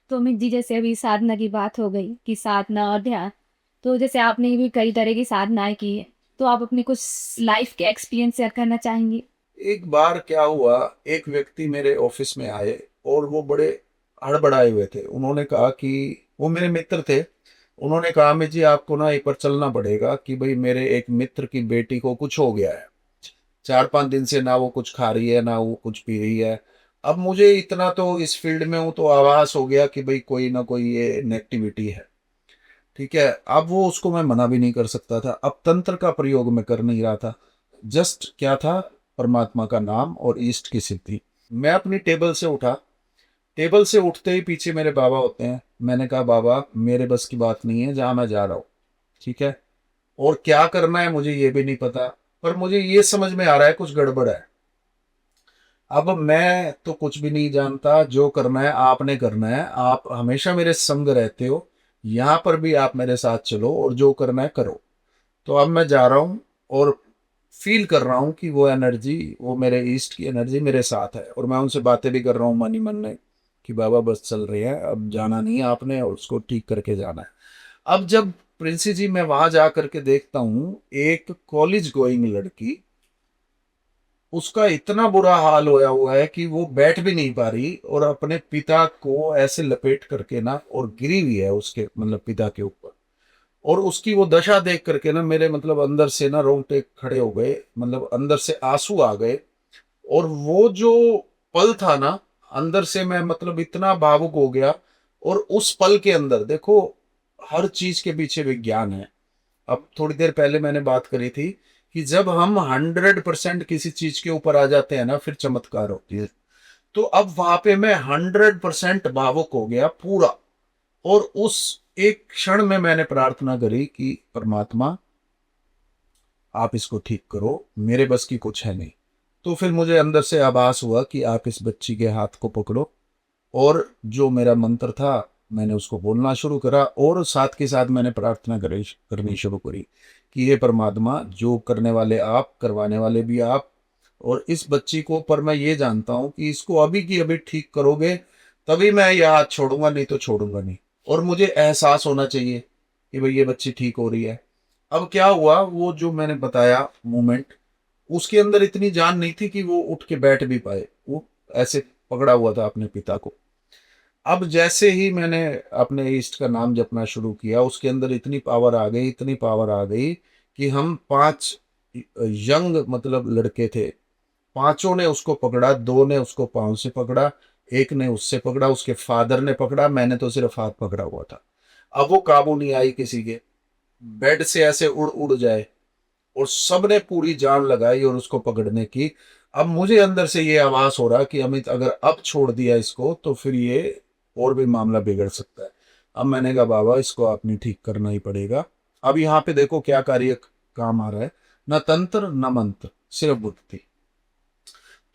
तो अमित जी, जैसे अभी साधना की बात हो गई कि साधना और ध्यान, तो जैसे आपने भी कई तरह की साधनाएं की है, तो आप अपनी कुछ लाइफ के एक्सपीरियंस शेयर करना चाहेंगे? एक बार क्या हुआ, एक व्यक्ति मेरे ऑफिस में आए और वो बड़े हड़बड़ाए हुए थे। उन्होंने कहा कि वो मेरे मित्र थे। उन्होंने कहा, अमित जी आपको ना एक बार चलना पड़ेगा कि भाई मेरे एक मित्र की बेटी को कुछ हो गया है। 4-5 दिन से ना वो कुछ खा रही है ना वो कुछ पी रही है। अब मुझे इतना तो इस फील्ड में हूँ तो आभास हो गया कि भाई कोई ना कोई ये नेगेटिविटी है। ठीक है, अब वो उसको मैं मना भी नहीं कर सकता था। अब तंत्र का प्रयोग मैं कर नहीं रहा था। जस्ट क्या था, परमात्मा का नाम और ईष्ट की सिद्धि। मैं अपनी टेबल से उठा। टेबल से उठते ही पीछे मेरे बाबा होते हैं। मैंने कहा, बाबा मेरे बस की बात नहीं है जहां मैं जा रहा हूँ। ठीक है, और क्या करना है मुझे ये भी नहीं पता, पर मुझे ये समझ में आ रहा है कुछ गड़बड़ है। अब मैं तो कुछ भी नहीं जानता, जो करना है आपने करना है। आप हमेशा मेरे संग रहते हो, यहाँ पर भी आप मेरे साथ चलो और जो करना है करो। तो अब मैं जा रहा हूँ और फील कर रहा हूँ कि वो एनर्जी, वो मेरे ईस्ट की एनर्जी मेरे साथ है। और मैं उनसे बातें भी कर रहा हूँ मन ही मन में कि बाबा बस चल रही है, अब जाना नहीं है आपने और उसको ठीक करके जाना है। अब जब प्रिंसी जी मैं वहां जा करके देखता हूँ, एक कॉलेज गोइंग लड़की, उसका इतना बुरा हाल होया हुआ है कि वो बैठ भी नहीं पा रही और अपने पिता को ऐसे लपेट करके ना और गिरी हुई है उसके मतलब पिता के ऊपर। और उसकी वो दशा देख करके ना मेरे मतलब अंदर से ना रोंगटे खड़े हो गए, मतलब अंदर से आंसू आ गए। और वो जो पल था ना, अंदर से मैं मतलब इतना भावुक हो गया। और उस पल के अंदर देखो, हर चीज के पीछे विज्ञान है। अब थोड़ी देर पहले मैंने बात करी थी कि जब हम 100% किसी चीज के ऊपर आ जाते हैं ना, फिर चमत्कार होती है। तो अब वहां पे मैं 100% भावुक हो गया पूरा। और उस एक क्षण में मैंने प्रार्थना करी कि परमात्मा आप इसको ठीक करो, मेरे बस की कुछ है नहीं। तो फिर मुझे अंदर से आभास हुआ कि आप इस बच्ची के हाथ को पकड़ो। और जो मेरा मंत्र था, मैंने उसको बोलना शुरू करा और साथ के साथ मैंने प्रार्थना करनी शुरू करी कि ये परमात्मा, जो करने वाले आप, करवाने वाले भी आप। और इस बच्ची को, पर मैं ये जानता हूं कि इसको अभी की अभी ठीक करोगे तभी मैं यह हाथ छोड़ूंगा, नहीं तो छोड़ूंगा नहीं। और मुझे एहसास होना चाहिए कि भाई ये बच्ची ठीक हो रही है। अब क्या हुआ, वो जो मैंने बताया मूवमेंट, उसके अंदर इतनी जान नहीं थी कि वो उठ के बैठ भी पाए। वो ऐसे पकड़ा हुआ था अपने पिता को। अब जैसे ही मैंने अपने ईस्ट का नाम जपना शुरू किया, उसके अंदर इतनी पावर आ गई, इतनी पावर आ गई कि हम 5 यंग मतलब लड़के थे। पांचों ने उसको पकड़ा, दो ने उसको पांव से पकड़ा, एक ने उससे पकड़ा, उसके फादर ने पकड़ा, मैंने तो सिर्फ हाथ पकड़ा हुआ था। अब वो काबू नहीं आई किसी के। बेड से ऐसे उड़ उड़ जाए और सबने पूरी जान लगाई और उसको पकड़ने की। अब मुझे अंदर से ये आभास हो रहा कि अमित अगर अब छोड़ दिया इसको तो फिर ये और भी मामला बिगड़ सकता है। अब मैंने कहा, बाबा इसको आपने ठीक करना ही पड़ेगा। अब यहाँ पे देखो क्या कार्य काम आ रहा है, न तंत्र न मंत्र, सिर्फ बुद्धि।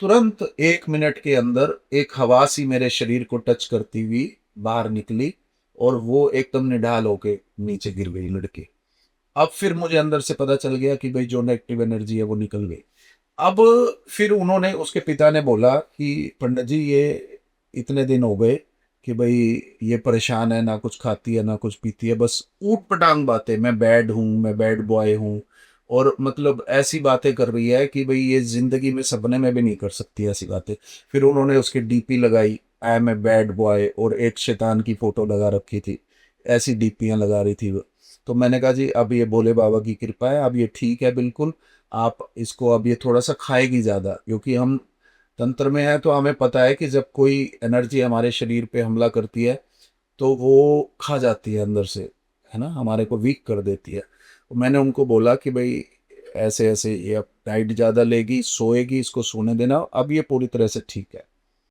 तुरंत 1 मिनट के अंदर एक हवा सी मेरे शरीर को टच करती हुई बाहर निकली और वो एकदम निढाल होके नीचे गिर गई लड़की। अब फिर मुझे अंदर से पता चल गया कि भाई जो नेगेटिव एनर्जी है वो निकल गई। अब फिर उन्होंने, उसके पिता ने बोला कि पंडित जी ये इतने दिन हो गए कि भाई ये परेशान है, ना कुछ खाती है ना कुछ पीती है, बस ऊट पटांग बातें, मैं बैड हूँ, मैं बैड बॉय हूँ। और मतलब ऐसी बातें कर रही है कि भाई ये जिंदगी में सपने में भी नहीं कर सकती ऐसी बातें। फिर उन्होंने उसकी डीपी लगाई, I am a bad boy, और एक शैतान की फोटो लगा रखी थी। ऐसी डीपियां लगा रही थी वो। तो मैंने कहा, जी अब ये भोले बाबा की कृपा है, अब ये ठीक है बिल्कुल। आप इसको, अब ये थोड़ा सा खाएगी ज़्यादा, क्योंकि हम तंत्र में है तो हमें पता है कि जब कोई एनर्जी हमारे शरीर पे हमला करती है तो वो खा जाती है अंदर से, है ना, हमारे को वीक कर देती है। तो मैंने उनको बोला कि भाई ऐसे ऐसे ये अब डाइट ज़्यादा लेगी, सोएगी, इसको सोने देना, अब ये पूरी तरह से ठीक है।